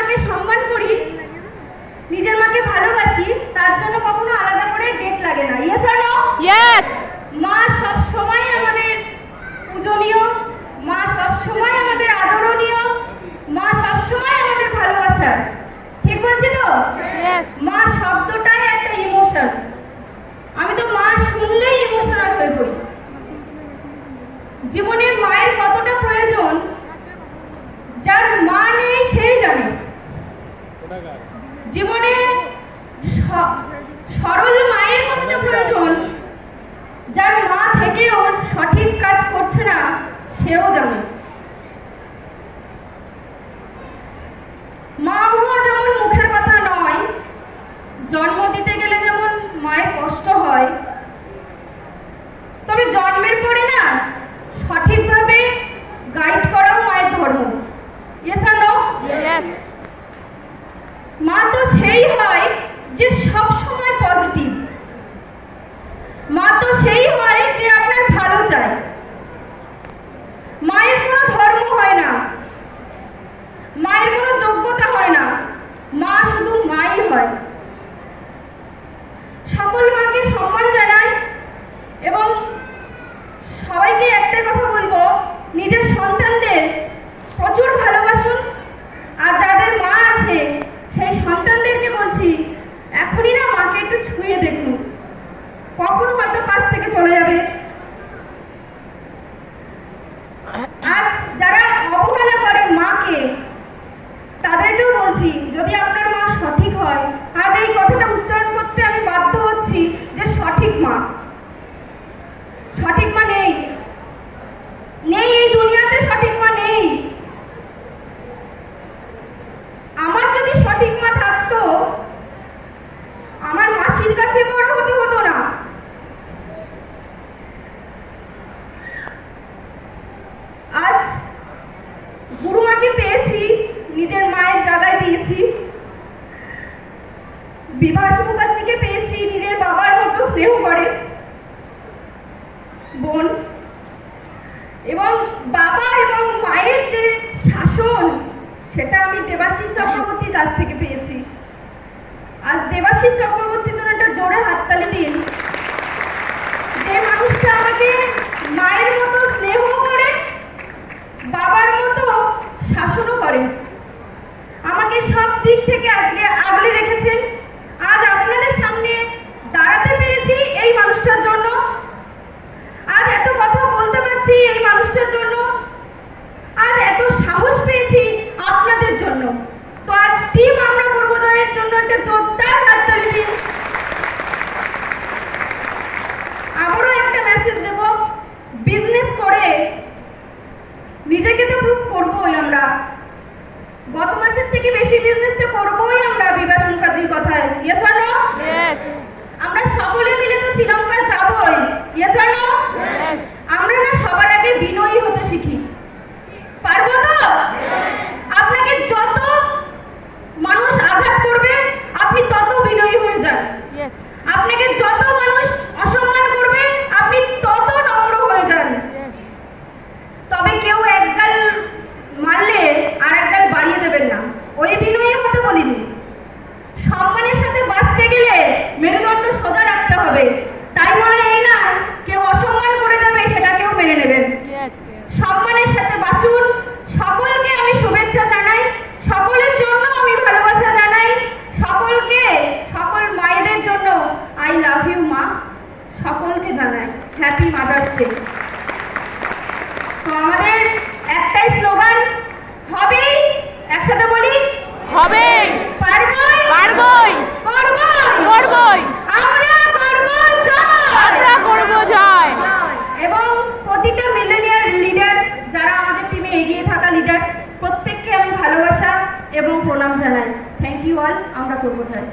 মাকে সম্মান করি, নিজের মাকে ভালোবাসি, তার জন্য কখনো আলাদা করে ডেট লাগে না। ইয়েস আর নো? ইয়েস। মা সব সময় আমাদের পূজনীয়, মা সব সময় আমাদের আদরণীয়, মা সব সময় আমাদের ভালোবাসার। ঠিক বলছি তো? ইয়েস। মা শব্দটাই একটা ইমোশন। আমি তো মা শুনলেই ইমোশনাল হয়ে পড়ি। জীবনে মায়ের কতটা প্রয়োজন যার মা নেই সেই জানে। জীবনে সরল মায়ের কতটা প্রয়োজন যার মা থেকেও সঠিক কাজ করছে না সেও জানে। মা হওয়া যেমন মুখের কথা নয়, জন্ম দিতে গেলে যেমন মায়ের কষ্ট হয়, তবে জন্মের পরে না সঠিকভাবে গাইড করাও মায়ের ধর্ম। ইয়েস আর নো? ইয়েস। মা তো সেই হয় যে সব সময় পজিটিভ। মা তো সেই হয় যে আপনার ভালো চায়। মায়ের কোনো ধর্ম হয় না, মায়ের কোনো যোগ্যতা হয় না, মা শুধু মাই হয়। সকল মাকে সম্মান জানাই এবং সবাইকে একটাই কথা বলবো, নিজের সন্তানদের প্রচুর ভালোবাসুন। আর যাদের মা আছে সেই সন্তানদেরকে বলছি, এখনই না মাকে একটু ছুঁয়ে দেখুন, কখন হয়তো পাশ থেকে চলে যাবে। আজ যারা অবহেলা করে মাকে, তাদেরকেও বলছি, যদি আপনার মা সঠিক হয়, আজ এই কথাটা উচ্চারণ করতে আমি বাধ্য হচ্ছি যে সঠিক মা। সঠিক মা নেই, নেই এই দুনিয়াতে, সঠিক মা নেই। আমার যদি সঠিক মা থাকতো, আমার মাসির কাছে বড় হতে হতো না। আজ গুরুমাকে পেয়েছি, নিজের মায়ের জায়গায় দিয়েছি। বিভাস মুখার্জিকে পেয়েছি, নিজের বাবার মতো স্নেহ করে বোন। এবং বাবা এবং মায়ের যে শাসন, সেটা আমি দেবাশিস চক্রবর্তীর কাছ থেকে পেয়েছি। আজ দেবাশিস চক্রবর্তীর জন্য একটা জোরে হাততালি দিন। যে মানুষটা আমাকে মায়ের মতো স্নেহ করে, বাবার মতো শাসনও করে, আমাকে সব দিক থেকে আজকে আগলে রেখেছেন। আজ আপনাদের সামনে দাঁড়াতে পেরেছি এই মানুষটার জন্য, আজ এত কথা বলতে পারছি এই মানুষটার জন্য, আজ এত সাহস পেয়েছি আপনাদের জন্য। তো আজ টিম আমরা করবো জয়ের জন্য একটা জোরদার হাততালি দিন। আবারও একটা মেসেজ দেব, বিজনেস করে নিজেকে তো প্রুভ করবোই আমরা। গত মাসের থেকে বেশি বিজনেস তো করবোই আমরা বিভাস মুখার্জির কথায়। ইয়েস আর নো? ইয়েস। আমরা সকলে মিলে তো শ্রীলঙ্কা যাবোই। ইয়েস আর নো? ইয়েস। আমরা না সবার আগে বিনয়ী হতে শিখি, পারবো তো? আপনাকে যত মানুষ আঘাত করবে আপনি তত বিনয়ী হয়ে যান। ইয়েস। আপনাকে যত মানুষ অসম্মান করবে আপনি তত নম্র হয়ে যান। ইয়েস। তবে কেউ একগাল মারলে আর একগাল বাড়িয়ে দেবেন না, ওই বিনয়ী হতে বলিনি। সম্মানের সাথে বাঁচতে গেলে মেরুদণ্ড সোজা রাখতে হবে, তাই বলে এই না কেউ অসম্মান করে যাবে সেটাকেও মেনে নেবেন। ইয়েস। সম্মানের সাথে বাঁচুন। সকলকে আমি শুভেচ্ছা জানাই, সকলের জন্য আমি ভালোবাসা জানাই, সকলকে, সকল মায়েদের জন্য আই লাভ ইউ মা সকলকে জানাই হ্যাপি মাদার্স ডে। তো আমাদের একটাই স্লোগান, হবেই, একসাথে বলি, হবেই, পারবোই, পারবোই, করবোই, করবোই, আমরা করবো জয়, আমরা করবো জয়। এবং প্রতিটা মিলেনিয়ার লিডার্স, যারা আমাদের টিমে এগিয়ে থাকা লিডার্স, প্রত্যেককে আমি ভালোবাসা এবং প্রণাম জানাই। থ্যাংক ইউ অল, আমরা করবো জয়।